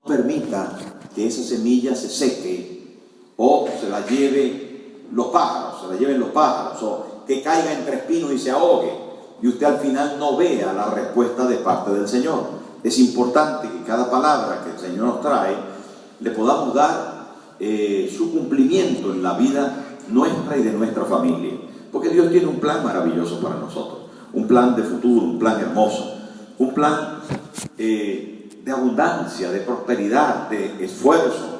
permita que esa semilla se seque o se la lleven los pájaros, o que caiga entre espinos y se ahogue, y usted al final no vea la respuesta de parte del Señor. Es importante que cada palabra que el Señor nos trae le podamos dar su cumplimiento en la vida nuestra y de nuestra familia, porque Dios tiene un plan maravilloso para nosotros, un plan de futuro, un plan hermoso, un plan de abundancia, de prosperidad, de esfuerzo,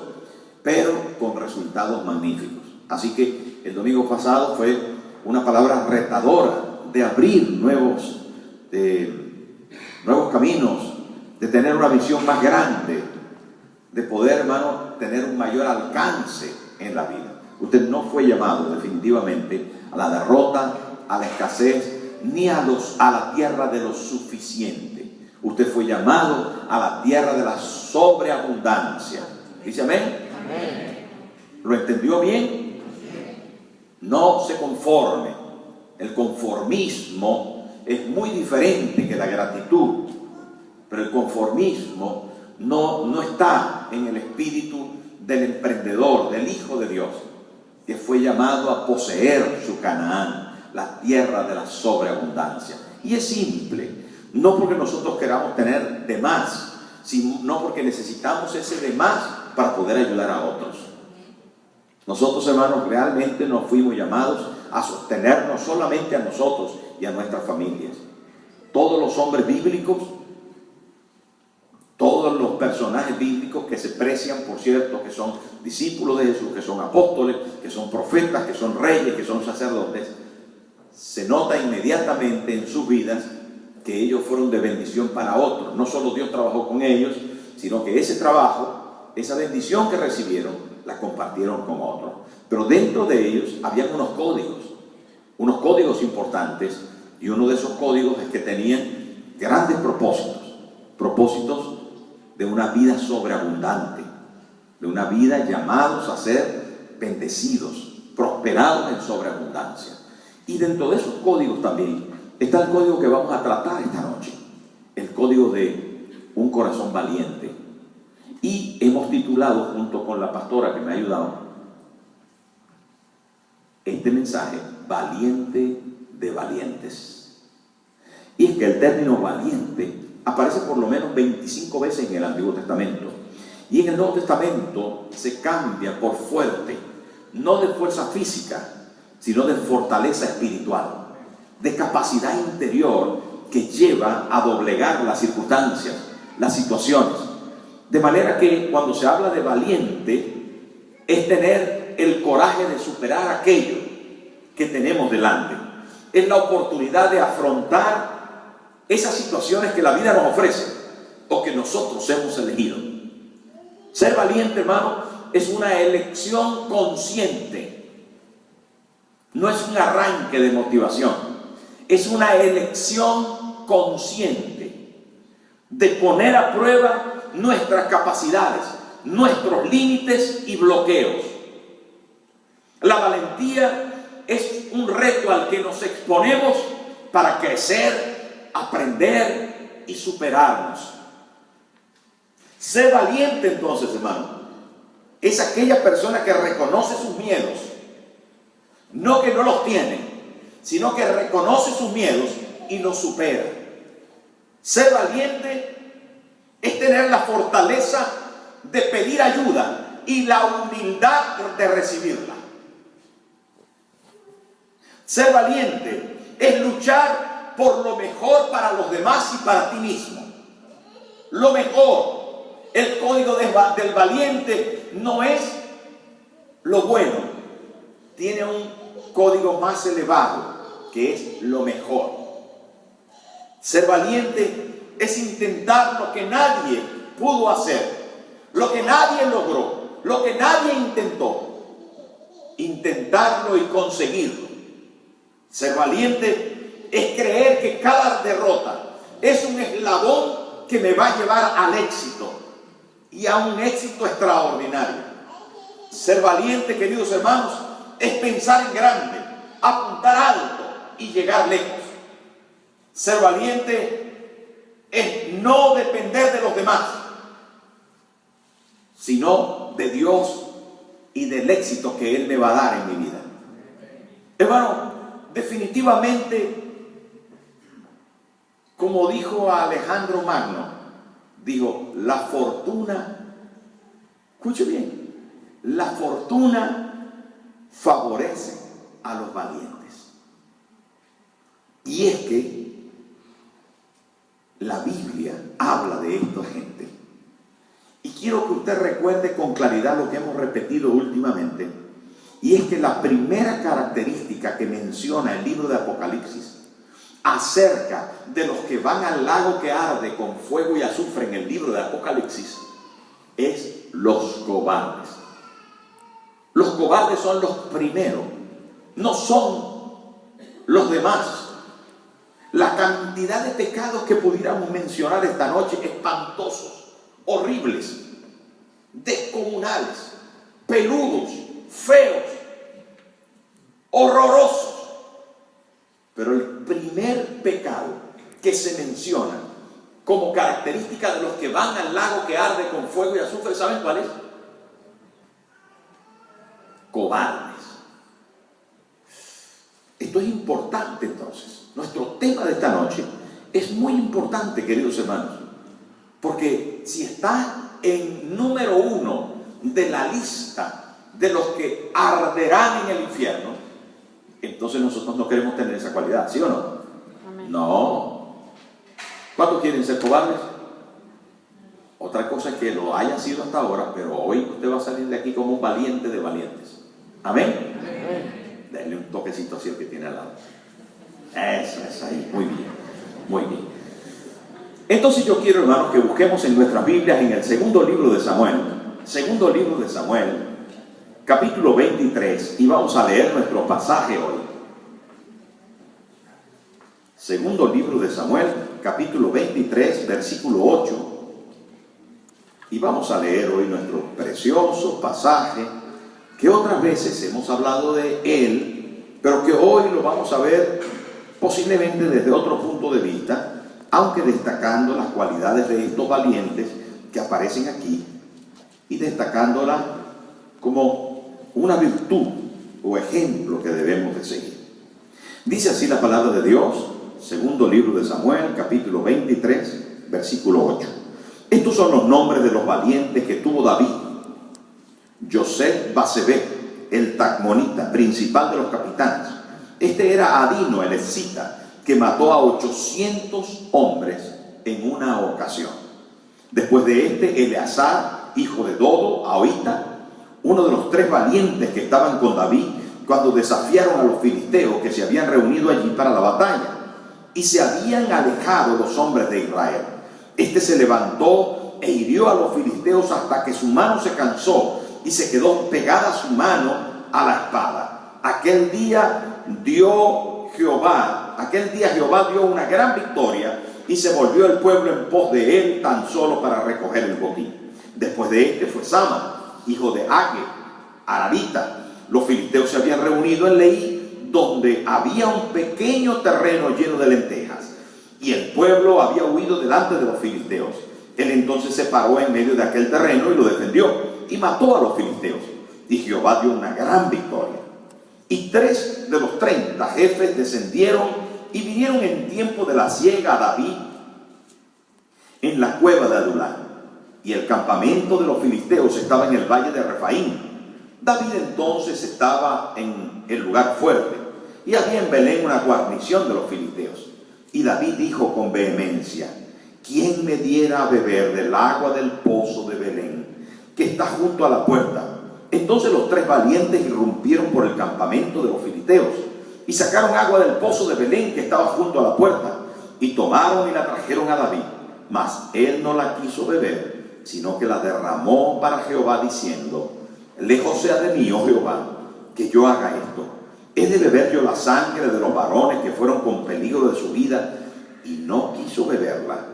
pero con resultados magníficos. Así que el domingo pasado fue una palabra retadora de abrir nuevos caminos, de tener una visión más grande, de poder, hermano, tener un mayor alcance en la vida. Usted no fue llamado definitivamente a la derrota, a la escasez, ni a la tierra de lo suficiente. Usted fue llamado a la tierra de la sobreabundancia. ¿Dice amén? Amén. ¿Lo entendió bien? No se conforme. El conformismo es muy diferente que la gratitud, pero el conformismo no está en el espíritu del emprendedor, del Hijo de Dios, que fue llamado a poseer su Canaán, la tierra de la sobreabundancia. Y es simple, no porque nosotros queramos tener de más, sino porque necesitamos ese de más para poder ayudar a otros. Nosotros, hermanos, realmente no fuimos llamados a sostenernos solamente a nosotros y a nuestras familias. Todos los hombres bíblicos, todos los personajes bíblicos que se precian, por cierto, que son discípulos de Jesús, que son apóstoles, que son profetas, que son reyes, que son sacerdotes, se nota inmediatamente en sus vidas que ellos fueron de bendición para otros. No solo Dios trabajó con ellos, sino que ese trabajo, esa bendición que recibieron, la compartieron con otros. Pero dentro de ellos habían unos códigos importantes, y uno de esos códigos es que tenían grandes propósitos de una vida sobreabundante, de una vida llamados a ser bendecidos, prosperados en sobreabundancia. Y dentro de esos códigos también está el código que vamos a tratar esta noche, el código de un corazón valiente. Y hemos titulado, junto con la pastora que me ha ayudado, este mensaje, Valiente de Valientes. Y es que el término valiente aparece por lo menos 25 veces en el Antiguo Testamento. Y en el Nuevo Testamento se cambia por fuerte, no de fuerza física, sino de fortaleza espiritual, de capacidad interior que lleva a doblegar las circunstancias, las situaciones. De manera que cuando se habla de valiente, es tener el coraje de superar aquello que tenemos delante. Es la oportunidad de afrontar esas situaciones que la vida nos ofrece o que nosotros hemos elegido. Ser valiente, hermano, es una elección consciente. No es un arranque de motivación. Es una elección consciente de poner a prueba nuestras capacidades, nuestros límites y bloqueos. La valentía es un reto al que nos exponemos para crecer, aprender y superarnos. Ser valiente, entonces, hermano, es aquella persona que reconoce sus miedos, no que no los tiene, sino que reconoce sus miedos y los supera. Ser valiente es tener la fortaleza de pedir ayuda y la humildad de recibirla. Ser valiente es luchar por lo mejor para los demás y para ti mismo. Lo mejor. El código del valiente no es lo bueno. Tiene un código más elevado, que es lo mejor. Ser valiente es intentar lo que nadie pudo hacer, lo que nadie logró, lo que nadie intentó. Intentarlo y conseguirlo. Ser valiente es creer que cada derrota es un eslabón que me va a llevar al éxito y a un éxito extraordinario. Ser valiente, queridos hermanos, es pensar en grande, apuntar alto y llegar lejos. Ser valiente es no depender de los demás. sino de Dios y del éxito que Él me va a dar en mi vida. Hermano, definitivamente, como dijo Alejandro Magno, dijo, la fortuna, escuche bien, la fortuna favorece a los valientes. Y es que la Biblia habla de esta gente. Y quiero que usted recuerde con claridad lo que hemos repetido últimamente. Y es que la primera característica que menciona el libro de Apocalipsis acerca de los que van al lago que arde con fuego y azufre en el libro de Apocalipsis es los cobardes. Los cobardes son los primeros, no son los demás. La cantidad de pecados que pudiéramos mencionar esta noche, espantosos, horribles, descomunales, peludos, feos, horrorosos. Pero el primer pecado que se menciona como característica de los que van al lago que arde con fuego y azufre, ¿saben cuál es? Cobardes. Esto es importante entonces. Nuestro tema de esta noche es muy importante, queridos hermanos, porque si está en número 1 de la lista de los que arderán en el infierno, entonces nosotros no queremos tener esa cualidad, ¿sí o no? Amén. No. ¿Cuántos quieren ser cobardes? Otra cosa es que lo haya sido hasta ahora, pero hoy usted va a salir de aquí como un valiente de valientes. ¿Amén? Amén. Denle un toquecito así al que tiene al lado. Eso es ahí, muy bien, muy bien. Entonces yo quiero, hermanos, que busquemos en nuestras Biblias en el segundo libro de Samuel, capítulo 23, y vamos a leer nuestro pasaje hoy. Segundo libro de Samuel, capítulo 23, versículo 8, y vamos a leer hoy nuestro precioso pasaje, que otras veces hemos hablado de él, pero que hoy lo vamos a ver posiblemente desde otro punto de vista, aunque destacando las cualidades de estos valientes que aparecen aquí y destacándolas como una virtud o ejemplo que debemos de seguir. Dice así la palabra de Dios, segundo libro de Samuel, capítulo 23, versículo 8. Estos son los nombres de los valientes que tuvo David. José Basebé, el tacmonita, principal de los capitanes. Este era Adino, el escita, que mató a 800 hombres en una ocasión. Después de este, Eleazar, hijo de Dodo, Ahorita, uno de los 3 valientes que estaban con David cuando desafiaron a los filisteos que se habían reunido allí para la batalla, y se habían alejado los hombres de Israel. Este se levantó e hirió a los filisteos hasta que su mano se cansó y se quedó pegada su mano a la espada. Aquel día Jehová dio una gran victoria y se volvió el pueblo en pos de él tan solo para recoger el botín. Después de este fue Sama, hijo de Age, Ararita. Los filisteos se habían reunido en Leí, donde había un pequeño terreno lleno de lentejas, y el pueblo había huido delante de los filisteos. Él entonces se paró en medio de aquel terreno y lo defendió, y mató a los filisteos, y Jehová dio una gran victoria. Y 3 de los 30 jefes descendieron y vinieron en tiempo de la siega a David en la cueva de Adulán, y el campamento de los filisteos estaba en el valle de Refaín. David entonces estaba en el lugar fuerte, y había en Belén una guarnición de los filisteos. Y David dijo con vehemencia: ¿quién me diera a beber del agua del pozo de Belén, que está junto a la puerta? Entonces los 3 valientes irrumpieron por el campamento de los filisteos y sacaron agua del pozo de Belén que estaba junto a la puerta, y tomaron y la trajeron a David. Mas él no la quiso beber, sino que la derramó para Jehová, diciendo: lejos sea de mí, oh Jehová, que yo haga esto. ¿He de beber yo la sangre de los varones que fueron con peligro de su vida? Y no quiso beberla.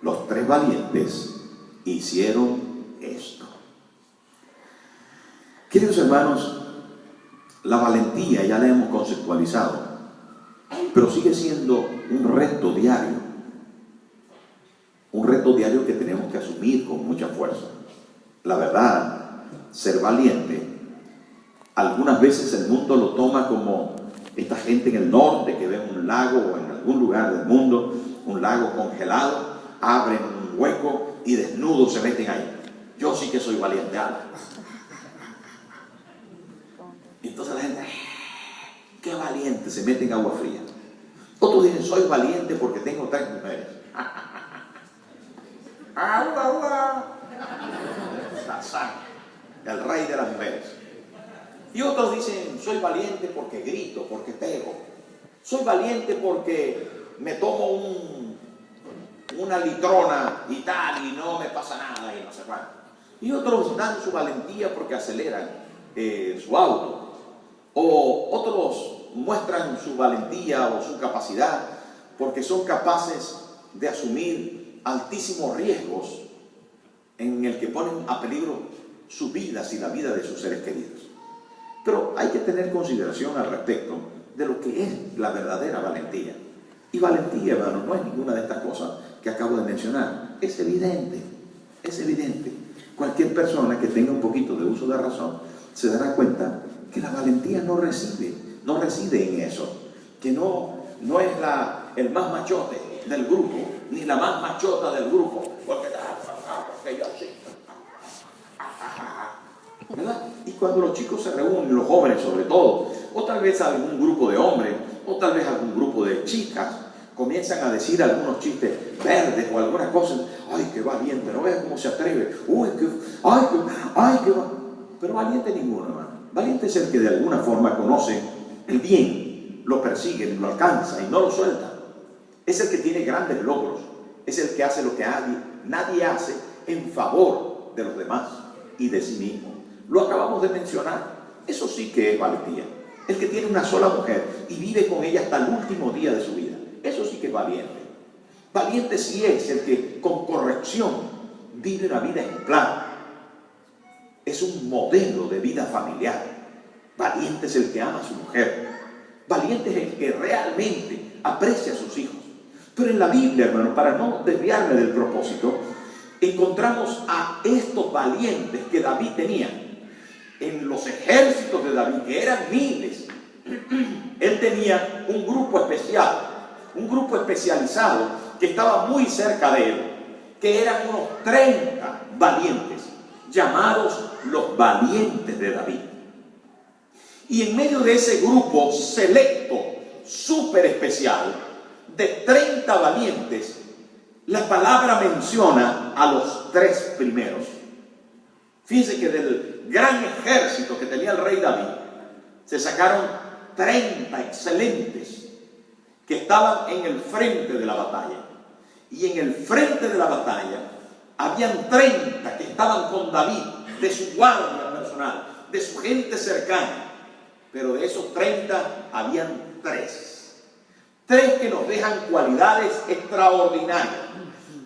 Los 3 valientes hicieron esto. Queridos hermanos, la valentía ya la hemos conceptualizado, pero sigue siendo un reto diario que tenemos que asumir con mucha fuerza. La verdad ser valiente, algunas veces el mundo lo toma como esta gente en el norte que ve un lago o en algún lugar del mundo, un lago congelado, abren un hueco y desnudos se meten ahí. Yo sí que soy valiente, Entonces la gente, qué valiente, se mete en agua fría. Otros dicen, soy valiente porque tengo 3 mujeres. El rey de las mujeres. Y otros dicen, soy valiente porque grito, porque pego. Soy valiente porque me tomo una litrona y tal, y no me pasa nada, y no sé cuánto. Y otros dan su valentía porque aceleran su auto. O otros muestran su valentía o su capacidad porque son capaces de asumir altísimos riesgos en el que ponen a peligro sus vidas y la vida de sus seres queridos. Pero hay que tener consideración al respecto de lo que es la verdadera valentía. Y valentía, hermano, no es ninguna de estas cosas que acabo de mencionar. Es evidente, es evidente. Cualquier persona que tenga un poquito de uso de razón se dará cuenta que la valentía no reside en eso, que no es el más machote del grupo, ni la más machota del grupo, porque yo sí. ¿Verdad? Y cuando los chicos se reúnen, los jóvenes sobre todo, o tal vez algún grupo de hombres, o tal vez algún grupo de chicas, comienzan a decir algunos chistes verdes o algunas cosas, ¡ay, qué valiente! ¿No ves cómo se atreve? ¡Uy, qué! Pero valiente ninguno, hermano. Valiente es el que de alguna forma conoce el bien, lo persigue, lo alcanza y no lo suelta. Es el que tiene grandes logros, es el que hace lo que nadie hace en favor de los demás y de sí mismo. Lo acabamos de mencionar. Eso sí que es valentía. El que tiene una sola mujer y vive con ella hasta el último día de su vida. Eso sí que es valiente. Valiente sí es el que con corrección vive una vida ejemplar. Es un modelo de vida familiar. Valiente es el que ama a su mujer. Valiente es el que realmente aprecia a sus hijos. Pero en la Biblia, hermano, para no desviarme del propósito, encontramos a estos valientes que David tenía en los ejércitos de David, que eran miles. Él tenía un grupo especial, un grupo especializado que estaba muy cerca de él, que eran unos 30 valientes, llamados los valientes de David. Y en medio de ese grupo selecto, súper especial, de 30 valientes, la palabra menciona a los 3 primeros. Fíjense que del gran ejército que tenía el rey David, se sacaron 30 excelentes que estaban en el frente de la batalla. Y en el frente de la batalla habían 30 que estaban con David, de su guardia personal, de su gente cercana. Pero de esos 30 habían 3 que nos dejan cualidades extraordinarias,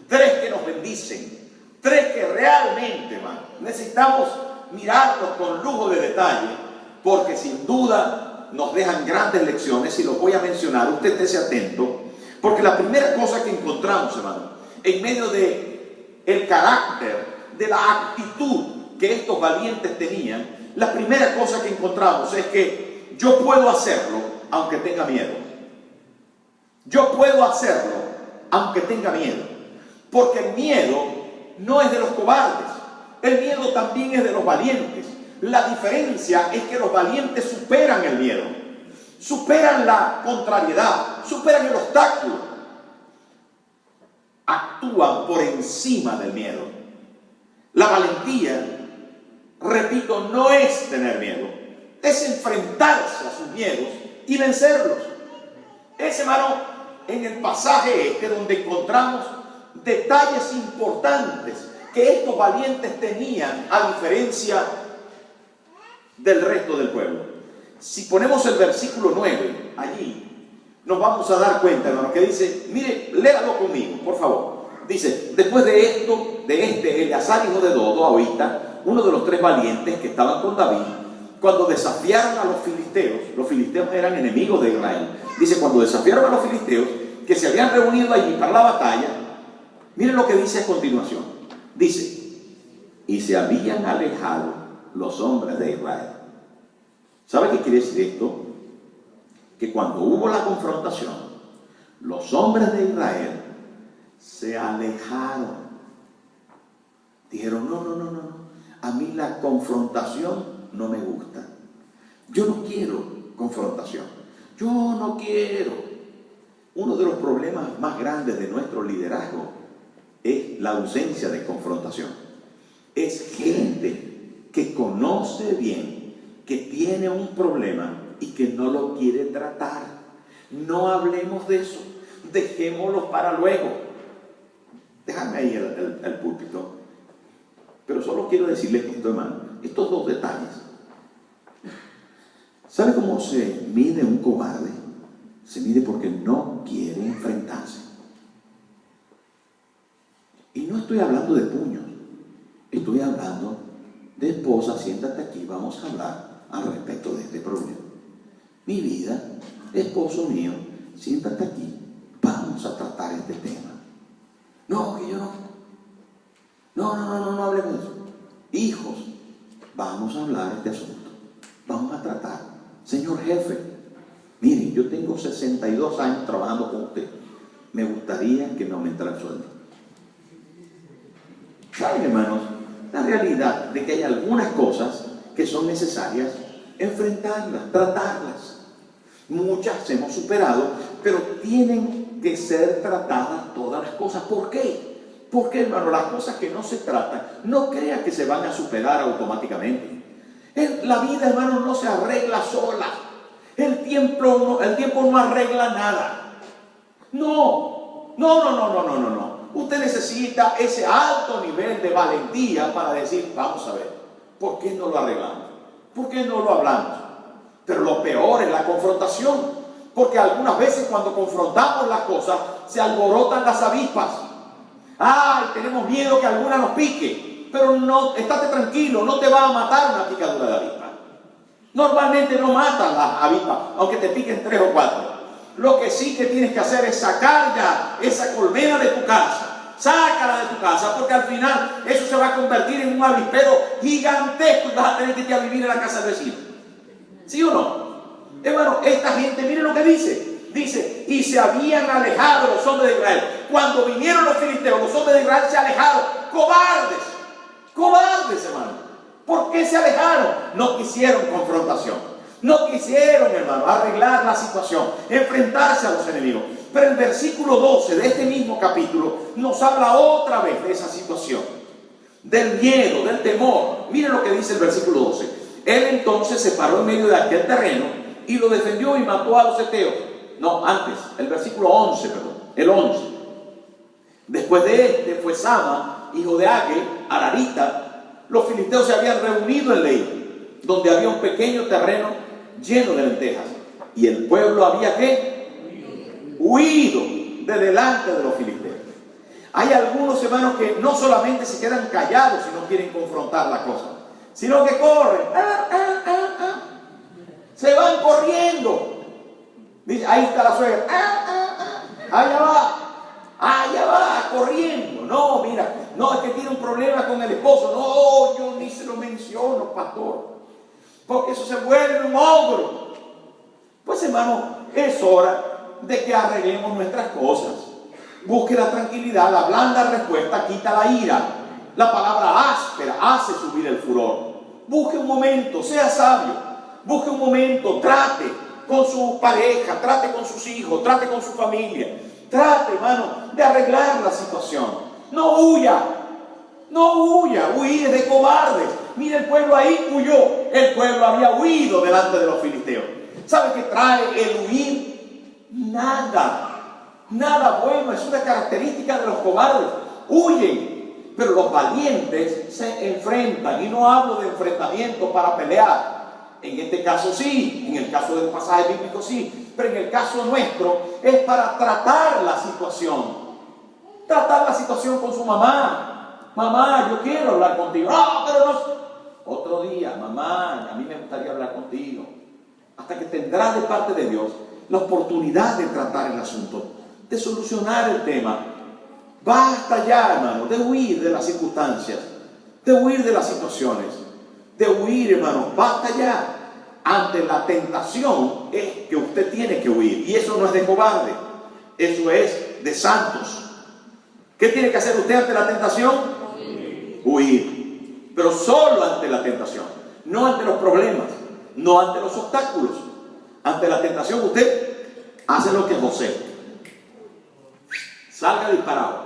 3 que nos bendicen, 3 que realmente, hermano, necesitamos mirarlos con lujo de detalle, porque sin duda nos dejan grandes lecciones, y los voy a mencionar. Usted estése atento, porque la primera cosa que encontramos, hermano, en medio de el carácter, de la actitud que estos valientes tenían, la primera cosa que encontramos es que yo puedo hacerlo aunque tenga miedo. Yo puedo hacerlo aunque tenga miedo, porque el miedo no es de los cobardes, el miedo también es de los valientes. La diferencia es que los valientes superan el miedo, superan la contrariedad, superan el obstáculo, actúan por encima del miedo. La valentía, repito, no es tener miedo, es enfrentarse a sus miedos y vencerlos. Es, hermano, en el pasaje donde encontramos detalles importantes que estos valientes tenían a diferencia del resto del pueblo. Si ponemos el versículo 9 allí, nos vamos a dar cuenta, hermano, que dice, mire, léalo conmigo, por favor. Dice, después de esto, de Eleazar, hijo de Dodo, ahorita, uno de los 3 valientes que estaban con David, cuando desafiaron a los filisteos eran enemigos de Israel. Dice, cuando desafiaron a los filisteos, que se habían reunido allí para la batalla, miren lo que dice a continuación. Dice, y se habían alejado los hombres de Israel. ¿Sabe qué quiere decir esto? Que cuando hubo la confrontación, los hombres de Israel se alejaron. Dijeron, no, a mí la confrontación no me gusta. Yo no quiero confrontación. Yo no quiero. Uno de los problemas más grandes de nuestro liderazgo es la ausencia de confrontación. Es gente que conoce bien que tiene un problema y que no lo quiere tratar. No hablemos de eso. Dejémoslo para luego. Déjame ahí el púlpito. Pero solo quiero decirles esto, hermano. Estos dos detalles. ¿Sabe cómo se mide un cobarde? Se mide porque no quiere enfrentarse. Y no estoy hablando de puños. Estoy hablando de esposa, siéntate aquí, vamos a hablar al respecto de este problema. Mi vida, esposo mío, siéntate aquí, vamos a tratar este tema. No, que yo no. No hablemos de eso. Hijos, vamos a hablar de este asunto. Vamos a tratar. Señor jefe, mire, yo tengo 62 años trabajando con usted. Me gustaría que me aumentara el sueldo. ¿Saben, hermanos? La realidad de que hay algunas cosas que son necesarias enfrentarlas, tratarlas. Muchas hemos superado, pero tienen que ser tratadas todas las cosas. ¿Por qué? Porque, hermano, las cosas que no se tratan, no crea que se van a superar automáticamente. La vida, hermano, no se arregla sola. El tiempo no arregla nada. No. Usted necesita ese alto nivel de valentía para decir, vamos a ver, ¿por qué no lo arreglamos? ¿Por qué no lo hablamos? Pero lo peor es la confrontación, porque algunas veces cuando confrontamos las cosas, se alborotan las avispas. ¡Ay, tenemos miedo que alguna nos pique! Pero no, estate tranquilo, no te va a matar una picadura de avispa. Normalmente no matan las avispas, aunque te piquen 3 o 4. Lo que sí que tienes que hacer es sacar ya esa colmena de tu casa. Sácala de tu casa, porque al final eso se va a convertir en un avispero gigantesco y vas a tener que ir a vivir en la casa del vecino. ¿Sí o no? Hermano, esta gente, miren lo que dice. Dice, y se habían alejado los hombres de Israel. Cuando vinieron los filisteos, los hombres de Israel se alejaron. Cobardes. Cobardes, hermano. ¿Por qué se alejaron? No quisieron confrontación. No quisieron, hermano, arreglar la situación, enfrentarse a los enemigos. Pero el versículo 12 de este mismo capítulo nos habla otra vez de esa situación. Del miedo, del temor. Miren lo que dice el versículo 12. Él entonces se paró en medio de aquel terreno y lo defendió y mató a los heteos. No, antes, el versículo 11, perdón, el 11. Después de este fue Sama, hijo de Age, Ararita. Los filisteos se habían reunido en Lehi, donde había un pequeño terreno lleno de lentejas. Y el pueblo había ¿qué? Huido de delante de los filisteos. Hay algunos hermanos que no solamente se quedan callados si no quieren confrontar la cosa, sino que corren. Se van corriendo. Dice, ahí está la suegra. Allá va, corriendo. No, mira, no, es que tiene un problema con el esposo. No, yo ni se lo menciono, pastor, porque eso se vuelve un ogro. Pues, hermano, es hora de que arreglemos nuestras cosas. Busque la tranquilidad, la blanda respuesta quita la ira. La palabra áspera hace subir el furor. Busque un momento, sea sabio. Busque un momento, trate con su pareja, trate con sus hijos, trate con su familia. Trate, hermano, de arreglar la situación. No huya. Huir de cobardes. Mira, el pueblo ahí huyó. El pueblo había huido delante de los filisteos. ¿Sabe qué trae el huir? Nada bueno. Es una característica de los cobardes. Huyen. Pero los valientes se enfrentan. Y no hablo de enfrentamiento para pelear. En este caso sí. En el caso del pasaje bíblico sí. Pero en el caso nuestro es para tratar la situación. Tratar la situación con su mamá. Mamá, yo quiero hablar contigo. No, pero no. Otro día, mamá, a mí me gustaría hablar contigo. Hasta que tendrás de parte de Dios la oportunidad de tratar el asunto, de solucionar el tema. Basta ya, hermano, de huir de las circunstancias, de huir de las situaciones. de huir, hermano. Basta ya. Ante la tentación es que usted tiene que huir. Y eso no es de cobarde, eso es de santos. ¿Qué tiene que hacer usted ante la tentación? Huir. Pero solo ante la tentación, no ante los problemas, no ante los obstáculos. Ante la tentación usted hace lo que José: salga disparado,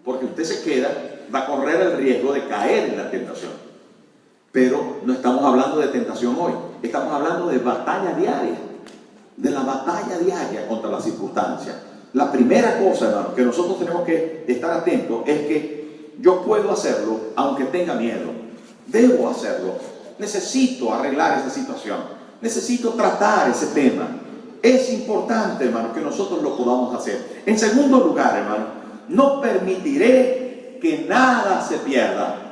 porque usted se queda, va a correr el riesgo de caer en la tentación. Pero no estamos hablando de tentación hoy, estamos hablando de batalla diaria, de la batalla diaria contra las circunstancias. La primera cosa, hermano, que nosotros tenemos que estar atentos es que yo puedo hacerlo aunque tenga miedo. Debo hacerlo. Necesito arreglar esa situación. Necesito tratar ese tema. Es importante, hermano, que nosotros lo podamos hacer. En segundo lugar, hermano, no permitiré que nada se pierda.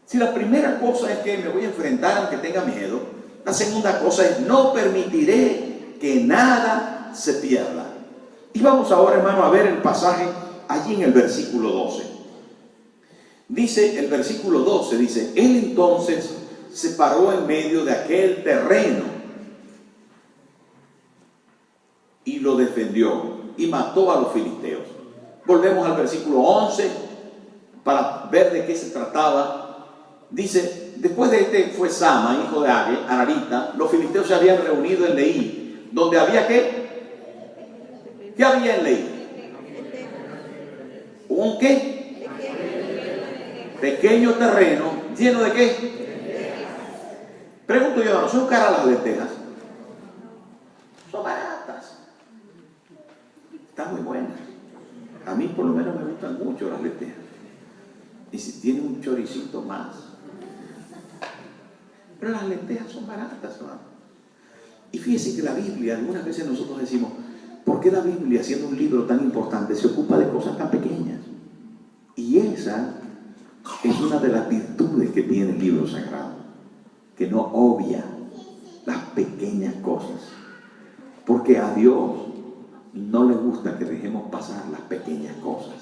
Si la primera cosa es que me voy a enfrentar aunque tenga miedo, la segunda cosa es no permitiré que nada se pierda. Y vamos ahora, hermano, a ver el pasaje allí en el versículo 12. Dice el versículo 12, dice: él entonces se paró en medio de aquel terreno y lo defendió y mató a los filisteos. Volvemos al versículo 11 para ver de qué se trataba. Dice: después de este fue Sama, hijo de Ararita. Los filisteos se habían reunido en Leí, donde había ¿qué? ¿Qué había en Leí? ¿Un qué? Pequeño terreno, lleno de ¿qué? Pregunto yo, ¿no son caras las lentejas? Son baratas. Están muy buenas. A mí por lo menos me gustan mucho las lentejas. Y si tiene un choricito más. Pero las lentejas son baratas, hermano. Y fíjese que la Biblia, algunas veces nosotros decimos: ¿por qué la Biblia, siendo un libro tan importante, se ocupa de cosas tan pequeñas? Y esa es una de las virtudes que tiene el libro sagrado, que no obvia las pequeñas cosas, porque a Dios no le gusta que dejemos pasar las pequeñas cosas.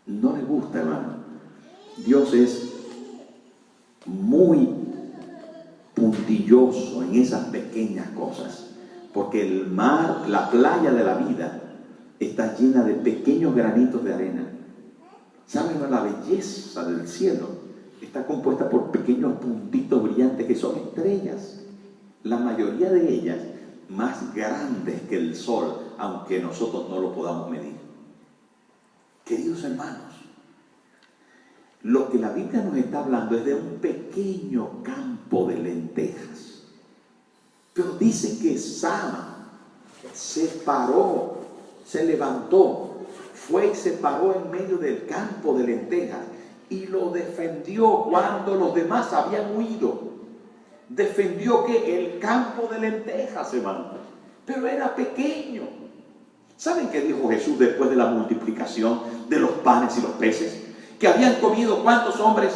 No le gusta, hermano. Dios es muy puntilloso en esas pequeñas cosas, porque el mar, la playa de la vida, está llena de pequeños granitos de arena. ¿Saben? La belleza del cielo está compuesta por pequeños puntitos brillantes que son estrellas. La mayoría de ellas más grandes que el sol, aunque nosotros no lo podamos medir. Queridos hermanos, lo que la Biblia nos está hablando es de un pequeño campo de lentejas. Pero dice que Sama se paró, se levantó, fue y se paró en medio del campo de lentejas y lo defendió cuando los demás habían huido. Defendió que el campo de lentejas, hermano, pero era pequeño. ¿Saben qué dijo Jesús después de la multiplicación de los panes y los peces? Que habían comido ¿cuántos hombres?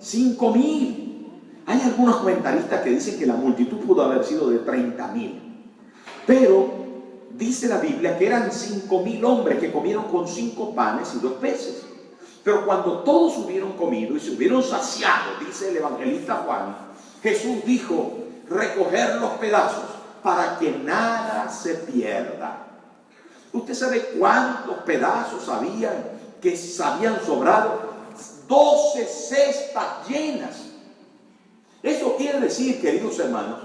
5,000. Hay algunos comentaristas que dicen que la multitud pudo haber sido de 30,000. Pero dice la Biblia que eran 5,000 hombres que comieron con 5 panes y 2 peces. Pero cuando todos hubieron comido y se hubieron saciado, dice el evangelista Juan, Jesús dijo: recoger los pedazos para que nada se pierda. ¿Usted sabe cuántos pedazos habían que se habían sobrado? 12 cestas llenas. Eso quiere decir, queridos hermanos,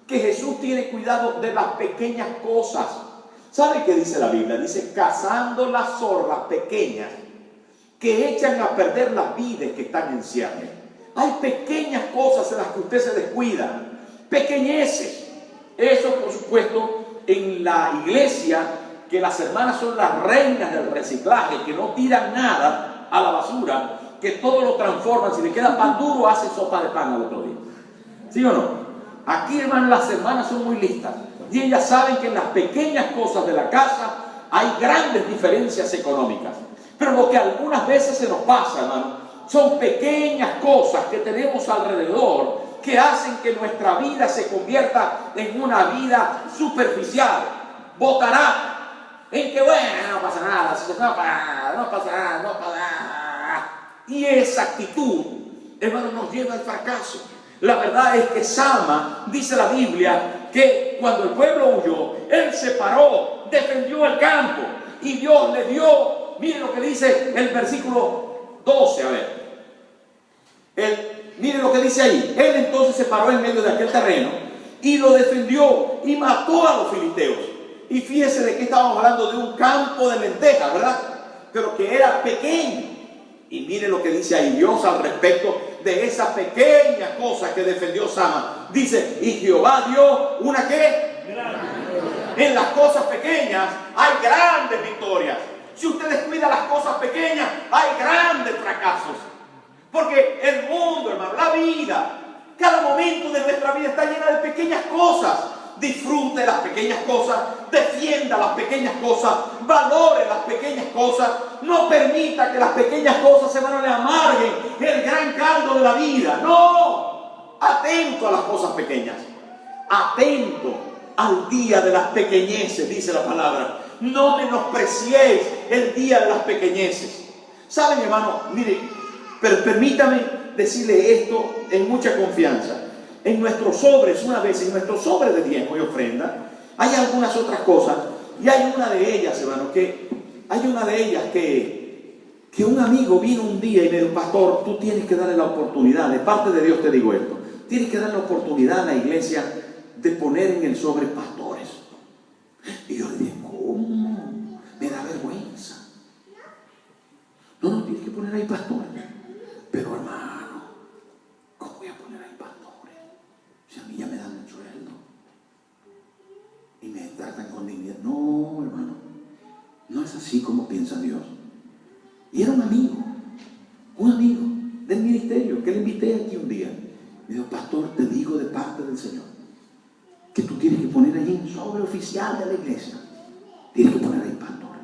que Jesús tiene cuidado de las pequeñas cosas. ¿Sabe qué dice la Biblia? Dice: cazando las zorras pequeñas que echan a perder las vides que están en ciernes. Hay pequeñas cosas en las que usted se descuida, pequeñeces. Eso, por supuesto, en la iglesia, que las hermanas son las reinas del reciclaje, que no tiran nada a la basura, que todo lo transforman. Si le queda pan duro, hacen sopa de pan al otro día. ¿Sí o no? Aquí, hermanos, las hermanas son muy listas y ellas saben que en las pequeñas cosas de la casa hay grandes diferencias económicas. Pero lo que algunas veces se nos pasa, hermano, son pequeñas cosas que tenemos alrededor que hacen que nuestra vida se convierta en una vida superficial. Botará en que, bueno, no pasa nada, no pasa nada. Y esa actitud, hermano, nos lleva al fracaso. La verdad es que Sama, dice la Biblia, que cuando el pueblo huyó, él se paró, defendió el campo y Dios le dio, miren lo que dice el versículo 12, a ver. Miren lo que dice ahí. Él entonces se paró en medio de aquel terreno y lo defendió y mató a los filisteos. Y fíjese de que estábamos hablando de un campo de lentejas, ¿verdad? Pero que era pequeño. Y mire lo que dice ahí Dios al respecto de esa pequeña cosa que defendió Sama. Dice, y Jehová dio una ¿qué? En las cosas pequeñas hay grandes victorias. Si usted descuida las cosas pequeñas, hay grandes fracasos. Porque el mundo, hermano, la vida, cada momento de nuestra vida está llena de pequeñas cosas. Disfrute las pequeñas cosas, defienda las pequeñas cosas, valore las pequeñas cosas. No permita que las pequeñas cosas, hermano, le amarguen el gran caldo de la vida. No, atento a las cosas pequeñas, atento al día de las pequeñeces, dice la palabra. No menospreciéis el día de las pequeñeces. Saben, hermano, mire, pero permítame decirle esto en mucha confianza. En nuestros sobres, una vez en nuestros sobres de diezmo y ofrenda, hay algunas otras cosas, y hay una de ellas, hermano, que un amigo vino un día y me dijo, pastor, tú tienes que darle la oportunidad, de parte de Dios te digo esto, tienes que darle la oportunidad a la iglesia de poner en el sobre pastores. Y yo le dije, ¿cómo? Me da vergüenza. No, tienes que poner ahí pastores. Pero hermano, ¿cómo voy a poner ahí pastores? Si a mí ya me dan el sueldo y me tratan con dignidad. No, hermano, no es así como piensa Dios. Y era un amigo del ministerio que le invité aquí un día. Me dijo, pastor, te digo de parte del Señor que tú tienes que poner ahí en sobre oficial de la iglesia. Tienes que poner ahí pastor.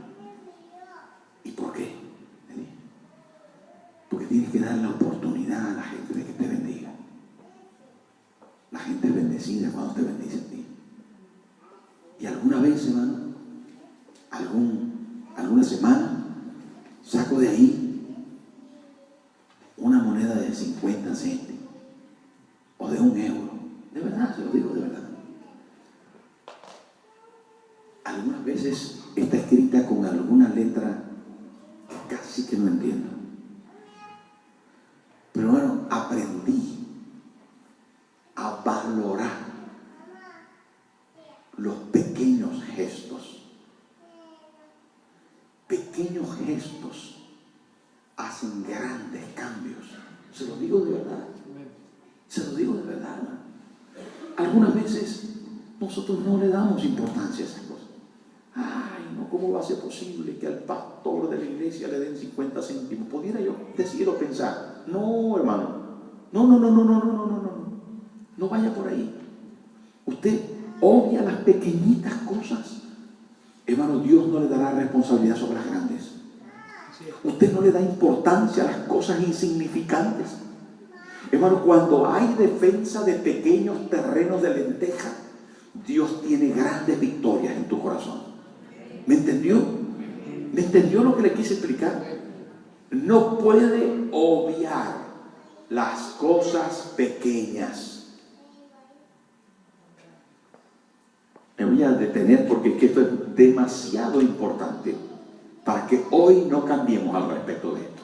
¿Y por qué? Le dije, porque tienes que dar la oportunidad a la gente de que te bendiga. La gente es bendecida cuando te bendice a ti. Y alguna vez, hermano, alguna semana, saco de ahí una moneda de 50 céntimos o de €1. De verdad, se lo digo de verdad. Algunas veces está escrita con alguna letra que casi que no entiendo. Pero bueno, aprendí a valorar los pequeños gestos. Pequeños gestos hacen grandes cambios. Se lo digo de verdad. Se lo digo de verdad. Algunas veces nosotros no le damos importancia a esas cosas. Ay, no, ¿cómo va a ser posible que al pastor de la iglesia le den 50 céntimos? Pudiera yo decir o pensar, no, hermano, no. No vaya por ahí. Usted odia las pequeñitas cosas. Hermano, Dios no le dará responsabilidad sobre las grandes. Usted no le da importancia a las cosas insignificantes. Hermano, cuando hay defensa de pequeños terrenos de lenteja, Dios tiene grandes victorias en tu corazón. ¿Me entendió? ¿Me entendió lo que le quise explicar? No puede obviar las cosas pequeñas. Me voy a detener porque es que esto es demasiado importante para que hoy no cambiemos al respecto de esto.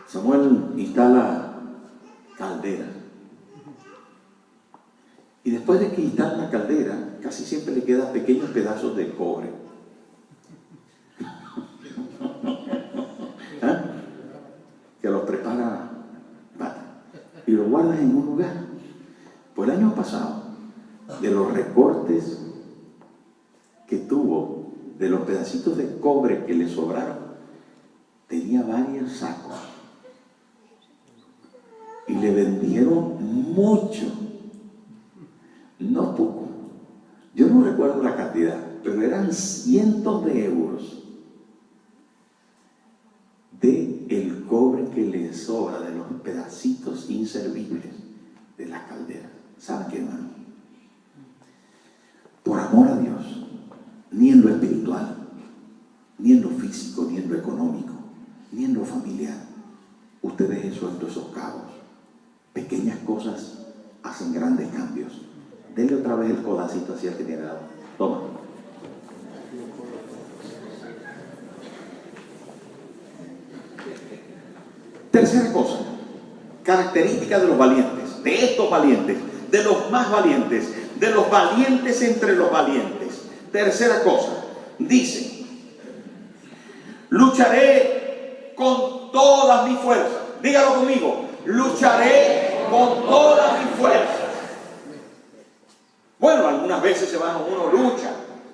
Samuel instala caldera. Y después de que instala la caldera, casi siempre le quedan pequeños pedazos de cobre. ¿Ah? Que los prepara y los guarda en un lugar. Pues el año pasado, de los recortes que tuvo, de los pedacitos de cobre que le sobraron, tenía varios sacos. Y le vendieron mucho, no poco. Yo no recuerdo la cantidad, pero eran cientos de euros de el cobre que le sobra de los pedacitos inservibles de la caldera. ¿Saben qué, hermano? Por amor a Dios, ni en lo espiritual, ni en lo físico, ni en lo económico, ni en lo familiar. Usted deje sueltos esos cabos. Pequeñas cosas hacen grandes cambios. Denle otra vez el codacito hacia el que tiene al lado. Toma. Tercera cosa, característica de los valientes, de estos valientes, de los más valientes, de los valientes entre los valientes. Tercera cosa, dice: lucharé con todas mis fuerzas. Dígalo conmigo: lucharé con todas mis fuerzas. Bueno, algunas veces uno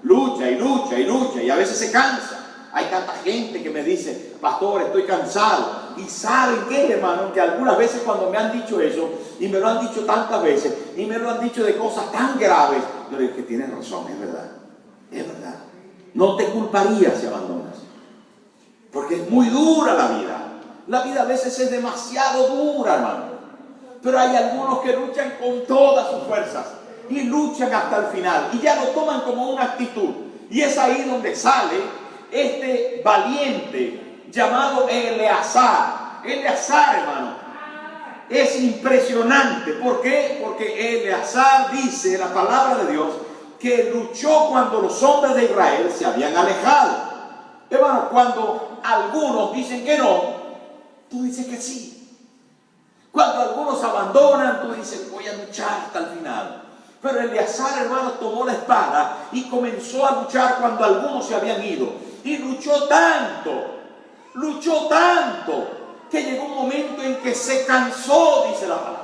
lucha y a veces se cansa. Hay tanta gente que me dice: pastor, estoy cansado. Y ¿saben qué, hermano? Que algunas veces cuando me han dicho eso, y me lo han dicho tantas veces, y me lo han dicho de cosas tan graves, yo digo que tienes razón, es verdad. Es verdad. No te culparía si abandonas. Porque es muy dura la vida. La vida a veces es demasiado dura, hermano. Pero hay algunos que luchan con todas sus fuerzas. Y luchan hasta el final. Y ya lo toman como una actitud. Y es ahí donde sale este valiente llamado Eleazar. Eleazar, hermano, es impresionante. ¿Por qué? Porque Eleazar dice, la palabra de Dios, que luchó cuando los hombres de Israel se habían alejado. Hermano, cuando algunos dicen que no, tú dices que sí. Cuando algunos abandonan, tú dices: voy a luchar hasta el final. Pero Eleazar, hermano, tomó la espada y comenzó a luchar cuando algunos se habían ido. Y luchó tanto, que llegó un momento en que se cansó, dice la palabra.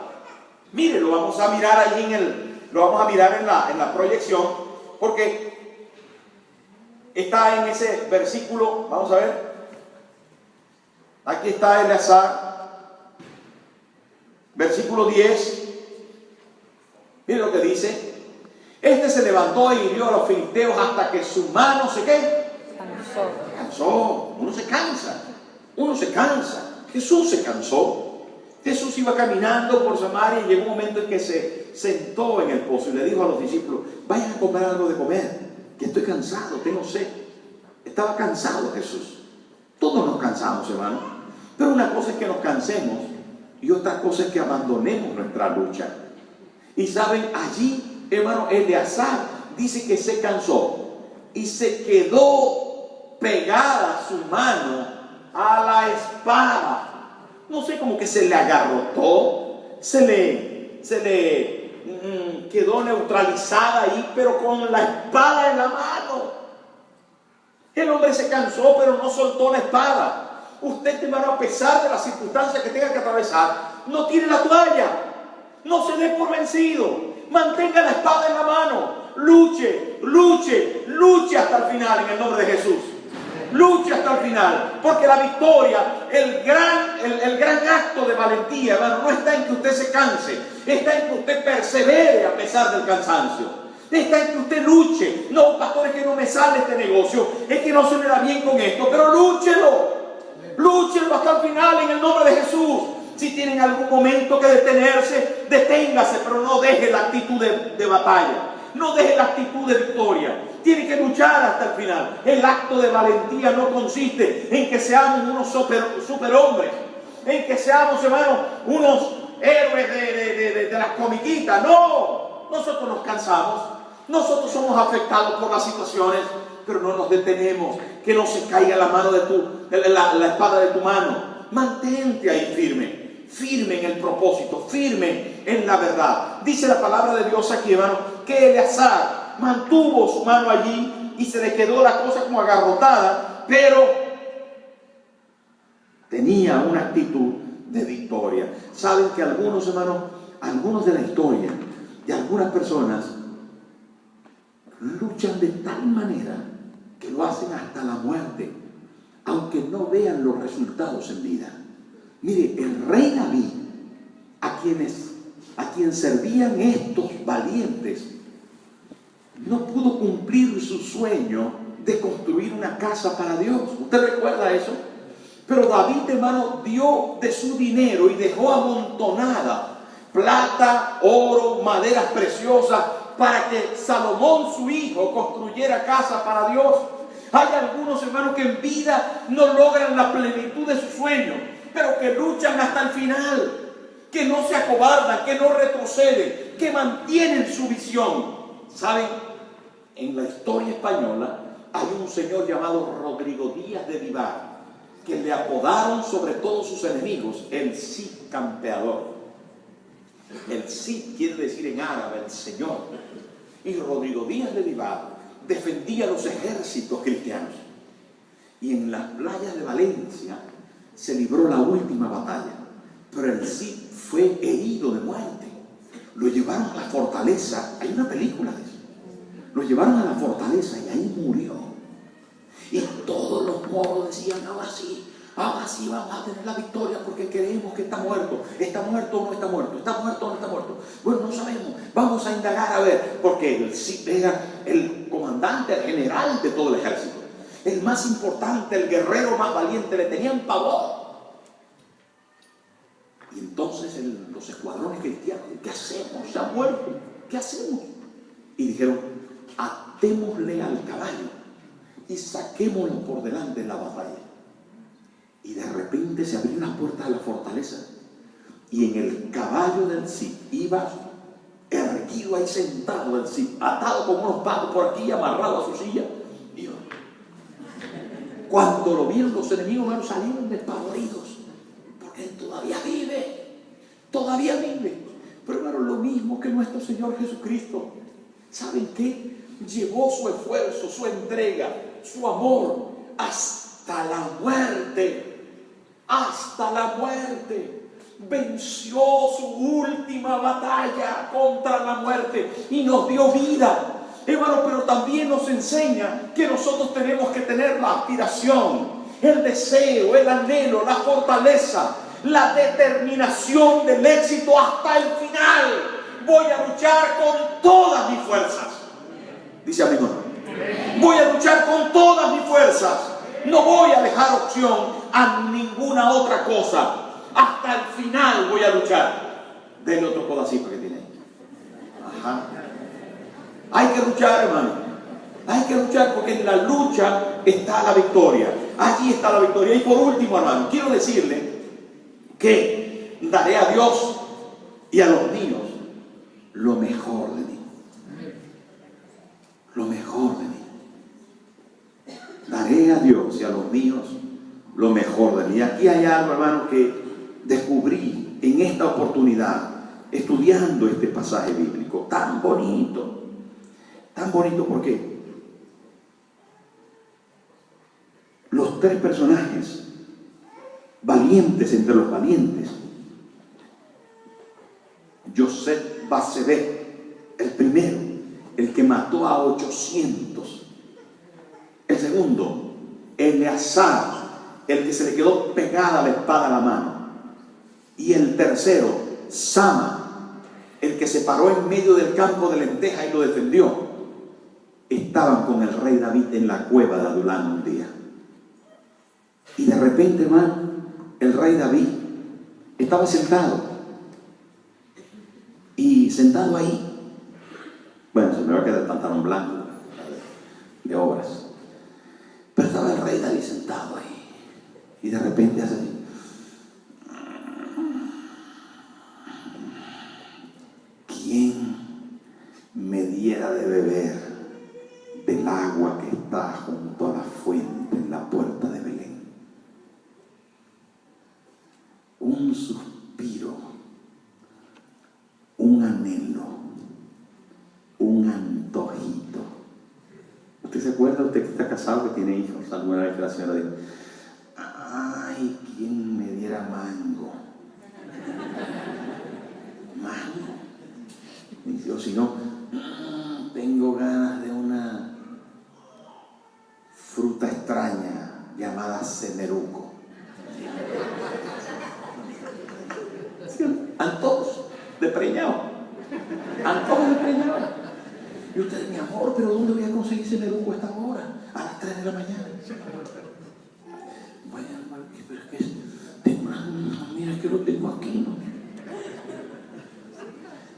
Mire, lo vamos a mirar ahí en la proyección, porque está en ese versículo. Vamos a ver. Aquí está Eleazar, versículo 10. Mire lo que dice: este se levantó e hirió a los filisteos hasta que su mano se cansó. Uno se cansa. Jesús se cansó. Jesús iba caminando por Samaria y llegó un momento en que se sentó en el pozo y le dijo a los discípulos: vayan a comer algo de comer, que estoy cansado, tengo sed. Estaba cansado Jesús. Todos nos cansamos, hermano. Pero una cosa es que nos cansemos y otra cosa es que abandonemos nuestra lucha. Y saben, allí, hermano, Eleazar dice que se cansó y se quedó pegada su mano a la espada. No sé, como que se le agarrotó, se le quedó neutralizada ahí, pero con la espada en la mano. El hombre se cansó, pero no soltó la espada. Usted, hermano, a pesar de las circunstancias que tenga que atravesar, no tire la toalla. No se dé por vencido. Mantenga la espada en la mano. Luche hasta el final en el nombre de Jesús. Luche hasta el final. Porque la victoria, el gran acto de valentía, hermano, no está en que usted se canse. Está en que usted persevere a pesar del cansancio. Está en que usted luche. No, pastor, es que no me sale este negocio. Es que no se me da bien con esto. Pero lúchelo. Lúchelo hasta el final en el nombre de Jesús. Si tienen algún momento que detenerse, deténgase, pero no deje la actitud de batalla. No deje la actitud de victoria. Tiene que luchar hasta el final. El acto de valentía no consiste en que seamos unos superhombres, en que seamos, hermanos, unos héroes de las comiquitas. No, nosotros nos cansamos. Nosotros somos afectados por las situaciones, pero no nos detenemos. Que no se caiga la mano la espada de tu mano. Mantente ahí firme en el propósito, firme en la verdad. Dice la palabra de Dios aquí, hermano, que Eleazar mantuvo su mano allí y se le quedó la cosa como agarrotada, pero tenía una actitud de victoria. Saben que algunos, hermanos, algunos de la historia de algunas personas luchan de tal manera que lo hacen hasta la muerte, aunque no vean los resultados en vida. Mire, el rey David, a quien servían estos valientes, no pudo cumplir su sueño de construir una casa para Dios. ¿Usted recuerda eso? Pero David, hermano, dio de su dinero y dejó amontonada plata, oro, maderas preciosas para que Salomón, su hijo, construyera casa para Dios. Hay algunos, hermanos, que en vida no logran la plenitud de su sueño, pero que luchan hasta el final, que no se acobardan, que no retroceden, que mantienen su visión. ¿Saben? En la historia española hay un señor llamado Rodrigo Díaz de Vivar, que le apodaron sobre todos sus enemigos el Cid campeador. El Cid quiere decir en árabe el Señor. Y Rodrigo Díaz de Vivar defendía los ejércitos cristianos. Y en las playas de Valencia se libró la última batalla. Pero el Cid fue herido de muerte. Lo llevaron a la fortaleza. Hay una película de eso. Lo llevaron a la fortaleza y ahí murió. Y todos los moros decían, ahora sí vamos a tener la victoria porque creemos que está muerto. ¿Está muerto o no está muerto? ¿Está muerto o no está muerto? Bueno, no sabemos. Vamos a indagar a ver, porque el Cid era el comandante, el general de todo el ejército. El más importante, el guerrero más valiente, le tenían pavor. Y entonces los escuadrones cristianos, ¿qué hacemos? Se ha muerto. ¿Qué hacemos? Y dijeron, atémosle al caballo y saquémoslo por delante en la batalla. Y de repente se abrieron las puertas de la fortaleza y en el caballo del Cid iba erguido ahí sentado el Cid, atado con unos palos por aquí, amarrado a su silla. Iba. Cuando lo vieron los enemigos, hermanos, salieron despavoridos, porque él todavía vive. Pero hermano, lo mismo que nuestro Señor Jesucristo. ¿Saben qué? Llevó su esfuerzo, su entrega, su amor hasta la muerte. Hasta la muerte. Venció su última batalla contra la muerte y nos dio vida. Hermano, pero también nos enseña que nosotros tenemos que tener la aspiración, el deseo, el anhelo, la fortaleza, la determinación del éxito hasta el final. Voy a luchar con todas mis fuerzas. Dice amigo, voy a luchar con todas mis fuerzas. No voy a dejar opción a ninguna otra cosa. Hasta el final voy a luchar. Denle otro codacito que tiene ahí. Ajá. Hay que luchar, hermano. Hay que luchar porque en la lucha está la victoria. Allí está la victoria. Y por último, hermano, quiero decirle que daré a Dios y a los míos lo mejor de mí. Lo mejor de mí. Daré a Dios y a los míos lo mejor de mí. Y aquí hay algo, hermano, que descubrí en esta oportunidad, estudiando este pasaje bíblico, tan bonito. Tan bonito porque los tres personajes valientes entre los valientes, Yosef Basebet, el primero, el que mató a 800. El segundo, Eleazar, el que se le quedó pegada la espada a la mano. Y el tercero, Sama, el que se paró en medio del campo de lentejas y lo defendió. Estaban con el rey David en la cueva de Adulán un día. Y de repente, hermano, el rey David estaba sentado. Y sentado ahí, bueno, se me va a quedar el pantalón blanco de obras. Pero estaba el rey David sentado ahí. Y de repente hace así. ¿Quién me diera de beber del agua que está junto a la fuente en la puerta de Belén? Un suspiro, un anhelo, un antojito. ¿Usted se acuerda, usted que está casado, que tiene hijos, alguna vez que la señora dijo, ay, quién me diera mango? Mango. O si no, tengo ganas de una fruta extraña llamada ceneruco. Antojos de preñado. Antojos de preñado. Y usted, mi amor, pero ¿dónde voy a conseguir ceneruco a esta hora? A las 3 de la mañana. Bueno, pero es que mira, es que lo tengo aquí, ¿no?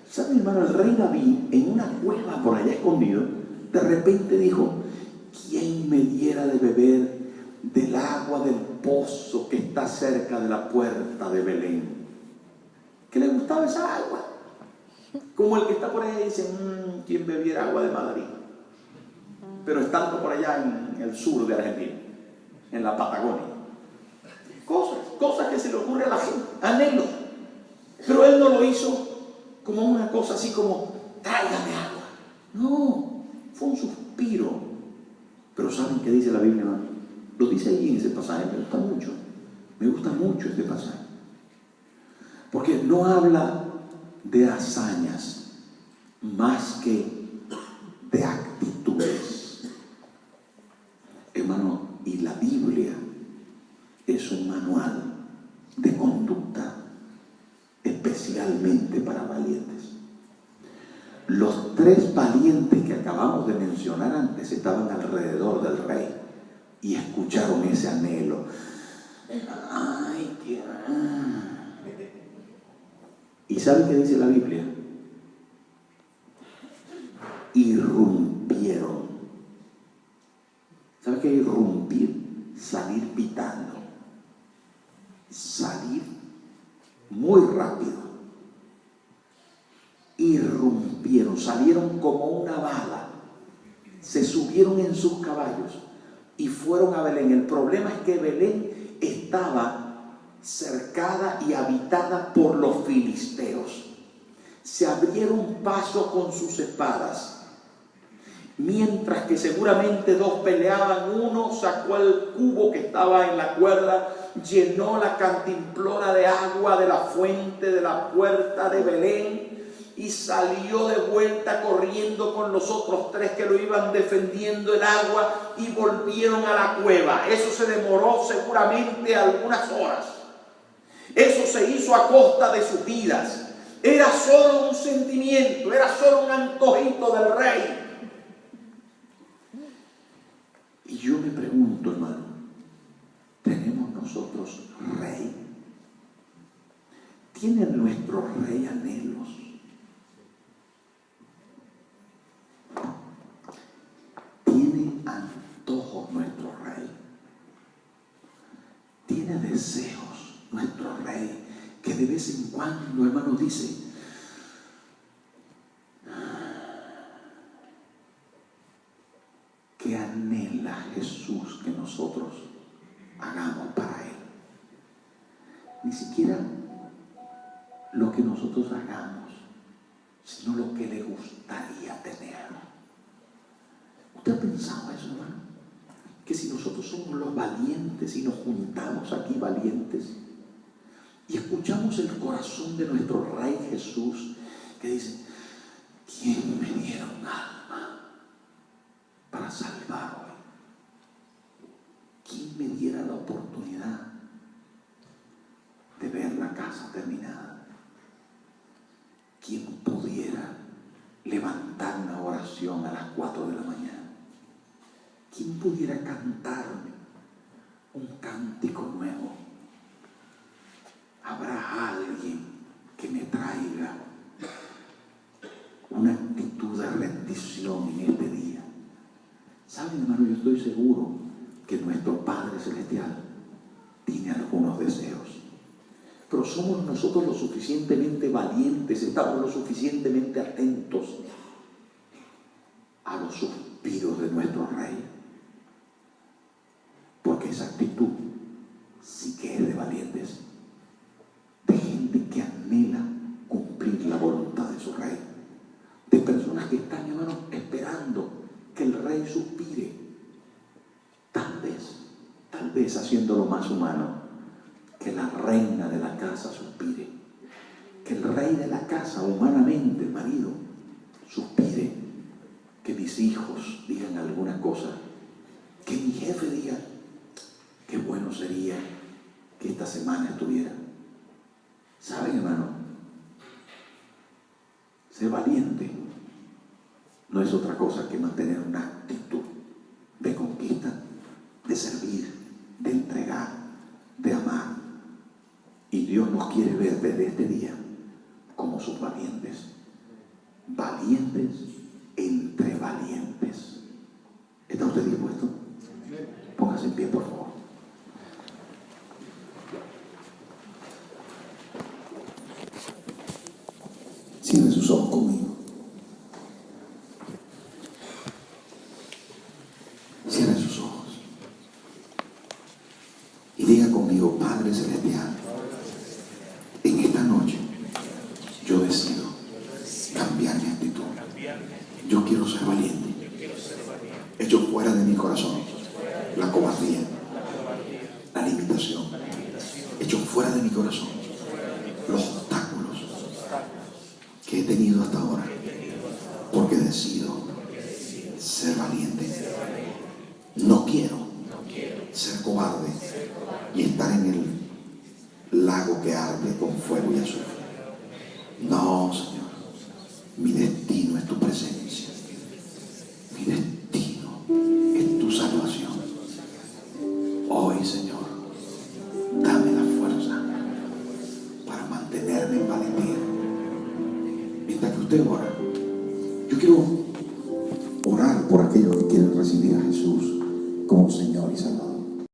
¿Sabe, hermano? El rey David, en una cueva por allá escondido, de repente dijo, ¿quién me diera de beber agua del pozo que está cerca de la puerta de Belén. ¿Qué le gustaba esa agua? Como el que está por allá y dice, ¿quién bebiera agua de Madrid? Pero estando por allá en el sur de Argentina, en la Patagonia. Cosas que se le ocurre a la gente, anhelos. Pero él no lo hizo como una cosa así como, tráigame agua. No, fue un suspiro. Pero ¿saben qué dice la Biblia, hermano? Lo dice ahí en ese pasaje, me gusta mucho este pasaje. Porque no habla de hazañas más que de actitudes. Hermano, y la Biblia es un manual de conducta especialmente para valientes. Los 3 valientes que acabamos de mencionar antes estaban alrededor del rey y escucharon ese anhelo. Ay, Dios. ¿Y saben qué dice la Biblia? Irrumpieron. ¿Sabe qué es irrumpir? Salir pitando. Salir muy rápido. Irrumpieron, salieron como una bala. Se subieron en sus caballos y fueron a Belén. El problema es que Belén estaba cercada y habitada por los filisteos. Se abrieron paso con sus espadas, mientras que seguramente 2 peleaban. Uno sacó el cubo que estaba en la cuerda, llenó la cantimplora de agua de la fuente de la puerta de Belén y salió de vuelta corriendo con los otros 3 que lo iban defendiendo el agua y volvieron a la cueva. Eso se demoró seguramente algunas horas. Eso se hizo a costa de sus vidas. Era solo un sentimiento, era solo un antojito del rey. Y yo me pregunto, hermano, ¿tenemos nosotros rey? ¿Tiene nuestro rey anhelos? ¿Tiene antojos nuestro rey? ¿Tiene deseos nuestro rey? Que de vez en cuando, hermano, dice, que anhela Jesús que nosotros hagamos para Él. Ni siquiera lo que nosotros hagamos, sino lo que le gustaría tener. ¿Usted ha pensado eso, hermano? Que si nosotros somos los valientes y nos juntamos aquí valientes y escuchamos el corazón de nuestro Rey Jesús, que dice, ¿quién me diera un alma para salvar hoy? ¿Quién me diera la oportunidad de ver la casa terminada? ¿Quién pudiera levantar una oración a las 4 de la mañana? ¿Quién pudiera cantarme un cántico nuevo? ¿Habrá alguien que me traiga una actitud de rendición en este día? ¿Saben, hermano? Yo estoy seguro que nuestro Padre Celestial tiene algunos deseos. Pero somos nosotros lo suficientemente valientes, estamos lo suficientemente atentos a los suspiros de nuestro Rey. Porque esa actitud sí que es de valientes, de gente que anhela cumplir la voluntad de su Rey, de personas que están, hermanos, esperando que el Rey suspire, tal vez haciéndolo más humano, que la reina de la casa suspire, que el rey de la casa, humanamente, el marido, suspire, que mis hijos digan alguna cosa, que mi jefe diga, qué bueno sería que esta semana estuviera. ¿Saben, hermano? Ser valiente no es otra cosa que mantener una actitud de conquista, de servir, de entregar, de amar. Y Dios nos quiere ver desde este día como sus valientes. Valientes entre valientes. ¿Está usted dispuesto? Póngase en pie, por favor. Cierre sus ojos conmigo. Cierre sus ojos. Y diga conmigo: Padre Celestial, en esta noche yo decido cambiar mi actitud. Yo quiero ser valiente. Echo fuera de mi corazón la cobardía, la limitación. Echo fuera de mi corazón los obstáculos que he tenido hasta ahora, porque decido ser valiente. No quiero ser cobarde y estar en el lago que arde con fuego y azufre. No, Señor, mi destino es tu presencia. Mi destino es tu salvación. Hoy, Señor, dame la fuerza para mantenerme en valentía. Mientras que usted ora, yo quiero orar por aquellos que quieren recibir a Jesús como Señor y Salvador.